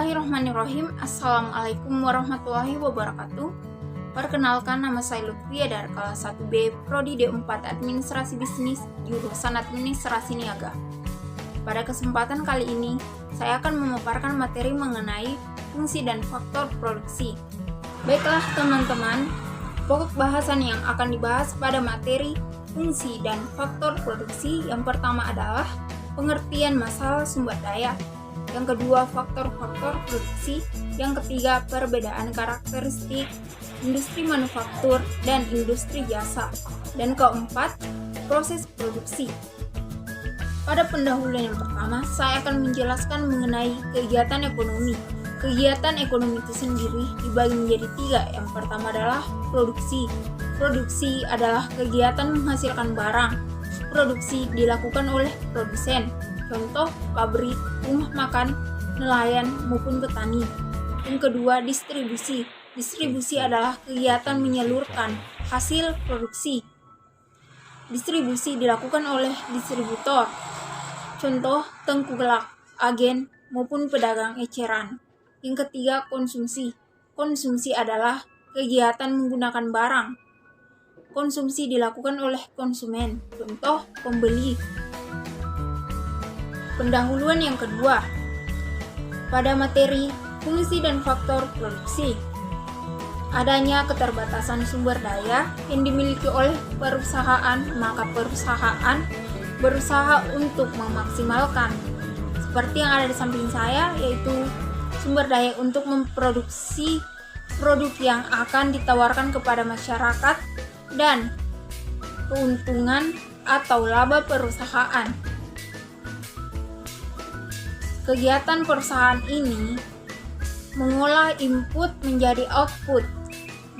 Bismillahirrahmanirrahim. Assalamualaikum warahmatullahi wabarakatuh. Perkenalkan, nama saya Lutfia dari kelas 1B Prodi D4 Administrasi Bisnis jurusan Administrasi Niaga. Pada kesempatan kali ini, saya akan memaparkan materi mengenai fungsi dan faktor produksi. Baiklah teman-teman, pokok bahasan yang akan dibahas pada materi fungsi dan faktor produksi yang pertama adalah pengertian masalah sumber daya. Yang kedua, faktor-faktor produksi. Yang ketiga, perbedaan karakteristik industri manufaktur dan industri jasa. Dan keempat, proses produksi. Pada pendahuluan yang pertama, saya akan menjelaskan mengenai kegiatan ekonomi. Kegiatan ekonomi itu sendiri dibagi menjadi tiga. Yang pertama adalah produksi. Produksi adalah kegiatan menghasilkan barang. Produksi dilakukan oleh produsen. Contoh, pabrik, rumah makan, nelayan, maupun petani. Yang kedua, distribusi. Distribusi adalah kegiatan menyalurkan hasil produksi. Distribusi dilakukan oleh distributor. Contoh, tengkulak, agen, maupun pedagang eceran. Yang ketiga, konsumsi. Konsumsi adalah kegiatan menggunakan barang. Konsumsi dilakukan oleh konsumen. Contoh, pembeli. Pendahuluan yang kedua, pada materi fungsi dan faktor produksi. Adanya keterbatasan sumber daya yang dimiliki oleh perusahaan, maka perusahaan berusaha untuk memaksimalkan. Seperti yang ada di samping saya, yaitu sumber daya untuk memproduksi produk yang akan ditawarkan kepada masyarakat dan keuntungan atau laba perusahaan. Kegiatan perusahaan ini mengolah input menjadi output,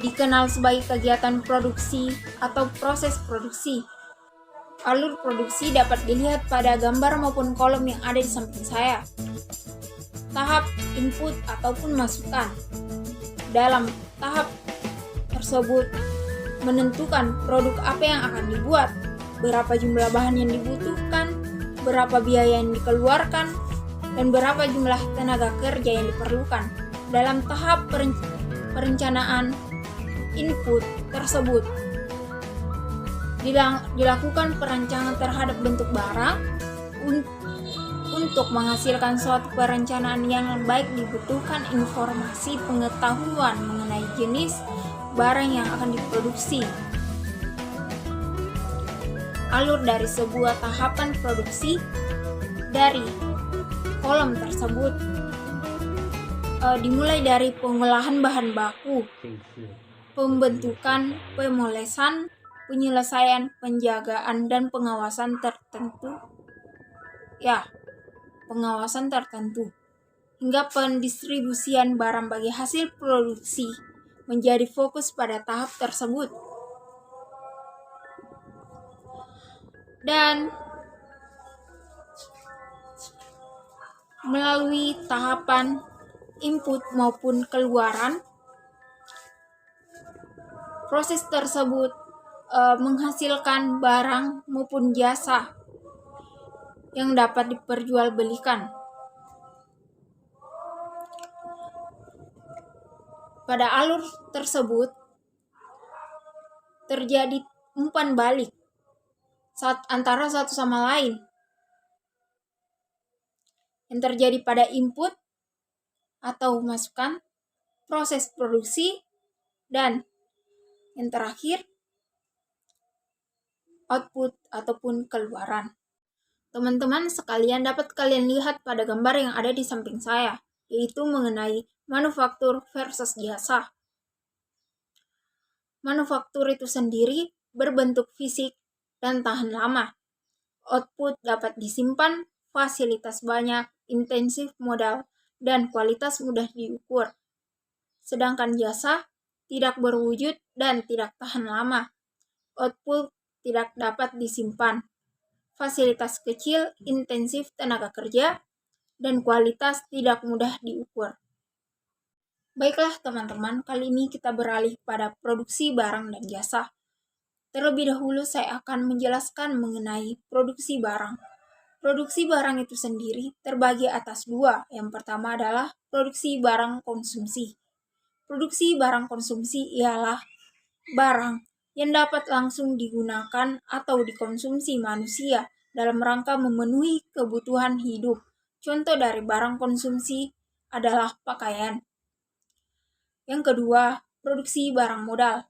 dikenal sebagai kegiatan produksi atau proses produksi. Alur produksi dapat dilihat pada gambar maupun kolom yang ada di samping saya. Tahap input ataupun masukan. Dalam tahap tersebut menentukan produk apa yang akan dibuat, berapa jumlah bahan yang dibutuhkan, berapa biaya yang dikeluarkan, dan berapa jumlah tenaga kerja yang diperlukan. Dalam tahap perencanaan input tersebut dilakukan perencanaan terhadap bentuk barang. Untuk menghasilkan suatu perencanaan yang baik dibutuhkan informasi pengetahuan mengenai jenis barang yang akan diproduksi. Alur dari sebuah tahapan produksi dari kolom tersebut dimulai dari pengolahan bahan baku, pembentukan, pemolesan, penyelesaian, penjagaan, dan pengawasan tertentu, hingga pendistribusian barang bagi hasil produksi menjadi fokus pada tahap tersebut. Dan melalui tahapan input maupun keluaran, proses tersebut menghasilkan barang maupun jasa yang dapat diperjualbelikan. Pada alur tersebut terjadi umpan balik antara satu sama lain yang terjadi pada input atau masukan, proses produksi, dan yang terakhir output ataupun keluaran. Teman-teman sekalian, dapat kalian lihat pada gambar yang ada di samping saya, yaitu mengenai manufaktur versus jasa. Manufaktur itu sendiri berbentuk fisik dan tahan lama. Output dapat disimpan, fasilitas banyak, intensif modal, dan kualitas mudah diukur. Sedangkan jasa tidak berwujud dan tidak tahan lama. Output tidak dapat disimpan, fasilitas kecil, intensif tenaga kerja, dan kualitas tidak mudah diukur. Baiklah teman-teman, kali ini kita beralih pada produksi barang dan jasa. Terlebih dahulu saya akan menjelaskan mengenai produksi barang. Produksi barang itu sendiri terbagi atas dua. Yang pertama adalah produksi barang konsumsi. Produksi barang konsumsi ialah barang yang dapat langsung digunakan atau dikonsumsi manusia dalam rangka memenuhi kebutuhan hidup. Contoh dari barang konsumsi adalah pakaian. Yang kedua, produksi barang modal.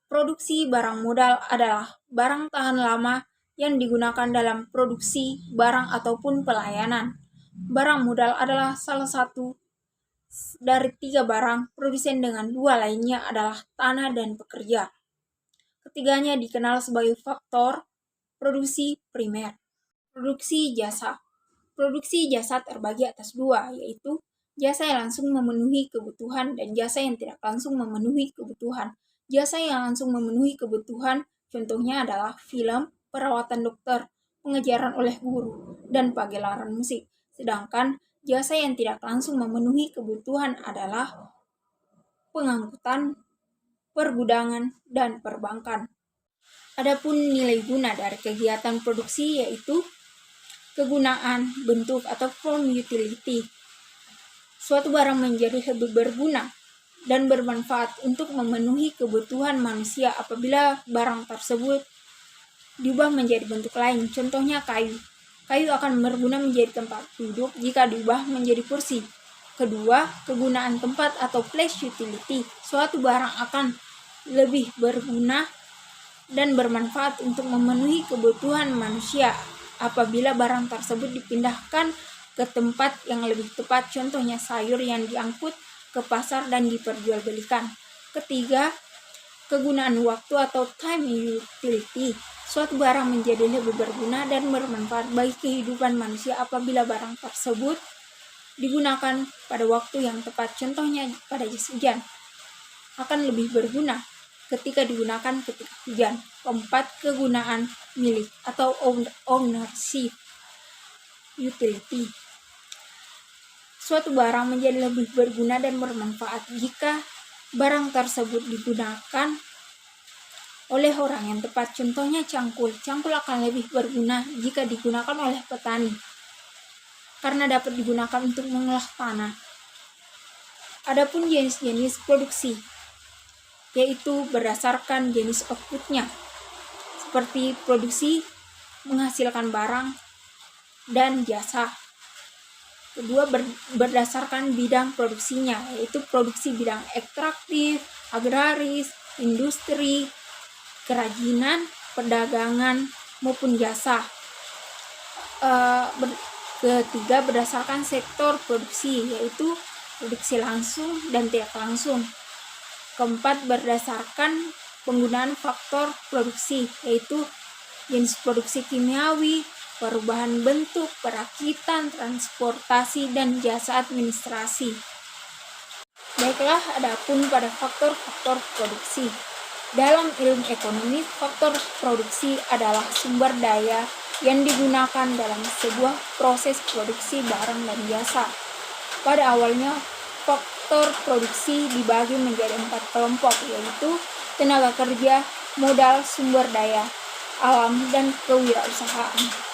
Produksi barang modal adalah barang tahan lama yang digunakan dalam produksi barang ataupun pelayanan. Barang modal adalah salah satu dari 3 barang produsen dengan 2 lainnya adalah tanah dan pekerja. Ketiganya dikenal sebagai faktor produksi primer. Produksi jasa. Produksi jasa terbagi atas 2, yaitu jasa yang langsung memenuhi kebutuhan dan jasa yang tidak langsung memenuhi kebutuhan. Jasa yang langsung memenuhi kebutuhan contohnya adalah film, perawatan dokter, pengejaran oleh guru, dan pagelaran musik. Sedangkan jasa yang tidak langsung memenuhi kebutuhan adalah pengangkutan, pergudangan, dan perbankan. Adapun nilai guna dari kegiatan produksi yaitu kegunaan, bentuk, atau form utility. Suatu barang menjadi lebih berguna dan bermanfaat untuk memenuhi kebutuhan manusia apabila barang tersebut diubah menjadi bentuk lain. Contohnya kayu. Kayu akan berguna menjadi tempat duduk jika diubah menjadi kursi. Kedua, kegunaan tempat atau place utility. Suatu barang akan lebih berguna dan bermanfaat untuk memenuhi kebutuhan manusia apabila barang tersebut dipindahkan ke tempat yang lebih tepat, contohnya sayur yang diangkut ke pasar dan diperjualbelikan. Ketiga, kegunaan waktu atau time utility. Suatu barang menjadi lebih berguna dan bermanfaat bagi kehidupan manusia apabila barang tersebut digunakan pada waktu yang tepat, contohnya pada jas hujan. Akan lebih berguna ketika digunakan ketika hujan. Keempat, kegunaan milik atau ownership utility. Suatu barang menjadi lebih berguna dan bermanfaat jika barang tersebut digunakan oleh orang yang tepat. Contohnya cangkul. Cangkul akan lebih berguna jika digunakan oleh petani karena dapat digunakan untuk mengolah tanah. Adapun jenis-jenis produksi yaitu berdasarkan jenis outputnya, seperti produksi menghasilkan barang dan jasa. Kedua, berdasarkan bidang produksinya, yaitu produksi bidang ekstraktif, agraris, industri, kerajinan, perdagangan, maupun jasa. Ketiga, berdasarkan sektor produksi, yaitu produksi langsung dan tidak langsung. Keempat, berdasarkan penggunaan faktor produksi, yaitu jenis produksi kimiawi, perubahan bentuk, perakitan, transportasi, dan jasa administrasi. Baiklah, adapun pada faktor-faktor produksi. Dalam ilmu ekonomi, faktor produksi adalah sumber daya yang digunakan dalam sebuah proses produksi barang dan jasa. Pada awalnya, faktor produksi dibagi menjadi 4 kelompok, yaitu tenaga kerja, modal, sumber daya alam, dan kewirausahaan.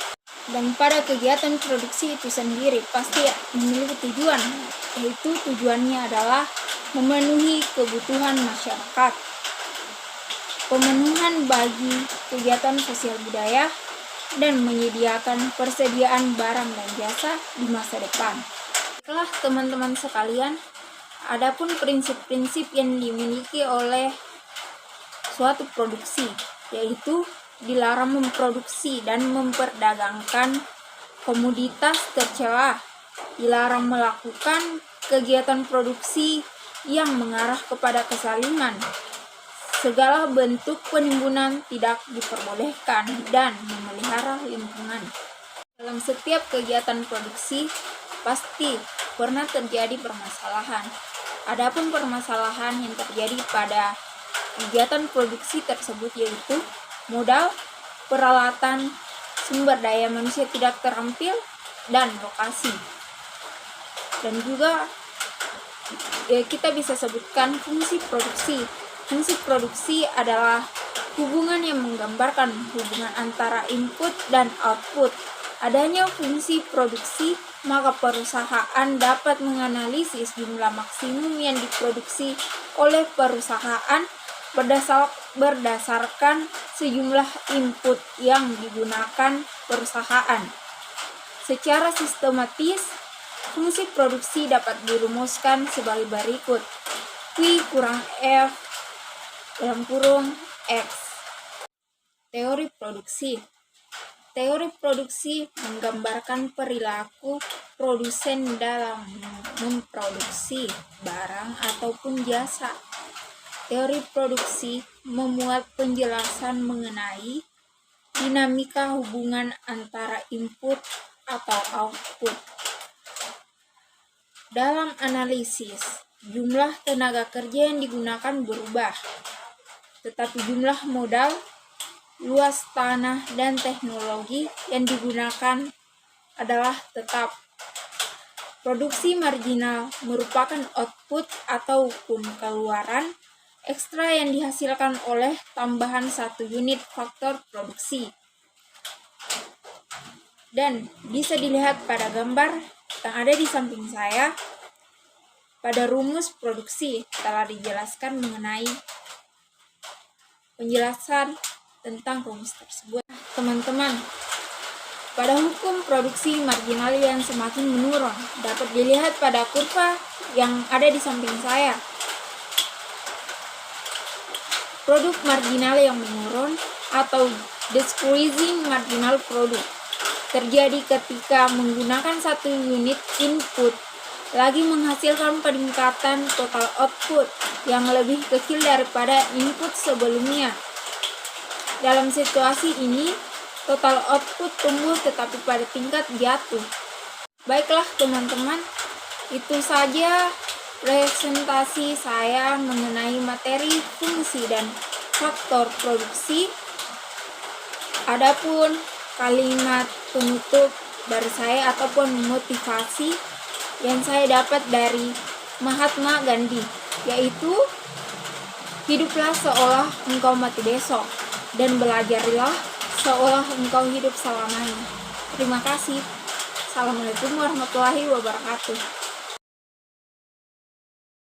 Dan pada kegiatan produksi itu sendiri pasti memiliki tujuan, yaitu tujuannya adalah memenuhi kebutuhan masyarakat, pemenuhan bagi kegiatan sosial budaya, dan menyediakan persediaan barang dan jasa di masa depan. Baiklah teman-teman sekalian, adapun prinsip-prinsip yang dimiliki oleh suatu produksi, yaitu dilarang memproduksi dan memperdagangkan komoditas tercela, dilarang melakukan kegiatan produksi yang mengarah kepada kesaliman, segala bentuk penimbunan tidak diperbolehkan, dan memelihara lingkungan. Dalam setiap kegiatan produksi pasti pernah terjadi permasalahan. Adapun permasalahan yang terjadi pada kegiatan produksi tersebut yaitu modal, peralatan, sumber daya manusia tidak terampil, dan lokasi. Dan juga kita bisa sebutkan fungsi produksi. Fungsi produksi adalah hubungan yang menggambarkan hubungan antara input dan output. adanya fungsi produksi, maka perusahaan dapat menganalisis jumlah maksimum yang diproduksi oleh perusahaan berdasarkan sejumlah input yang digunakan perusahaan. Secara sistematis, fungsi produksi dapat dirumuskan sebagai berikut. Q kurang F dalam kurung X. Teori produksi. Teori produksi menggambarkan perilaku produsen dalam memproduksi barang ataupun jasa. Teori produksi memuat penjelasan mengenai dinamika hubungan antara input atau output. Dalam analisis, jumlah tenaga kerja yang digunakan berubah, tetapi jumlah modal, luas tanah, dan teknologi yang digunakan adalah tetap. Produksi marginal merupakan output ataupun keluaran ekstra yang dihasilkan oleh tambahan satu unit faktor produksi. Dan bisa dilihat pada gambar yang ada di samping saya. Pada rumus produksi telah dijelaskan mengenai penjelasan tentang rumus tersebut. Teman-teman, pada hukum produksi marginal yang semakin menurun dapat dilihat pada kurva yang ada di samping saya. Produk marginal yang menurun atau decreasing marginal product terjadi ketika menggunakan satu unit input lagi menghasilkan peningkatan total output yang lebih kecil daripada input sebelumnya. Dalam situasi ini, total output tumbuh tetapi pada tingkat jatuh. Baiklah teman-teman, itu saja presentasi saya mengenai materi, fungsi, dan faktor produksi. Adapun kalimat penutup dari saya ataupun motivasi yang saya dapat dari Mahatma Gandhi, yaitu hiduplah seolah engkau mati besok, dan belajarilah seolah engkau hidup selamanya. Terima kasih. Assalamualaikum warahmatullahi wabarakatuh.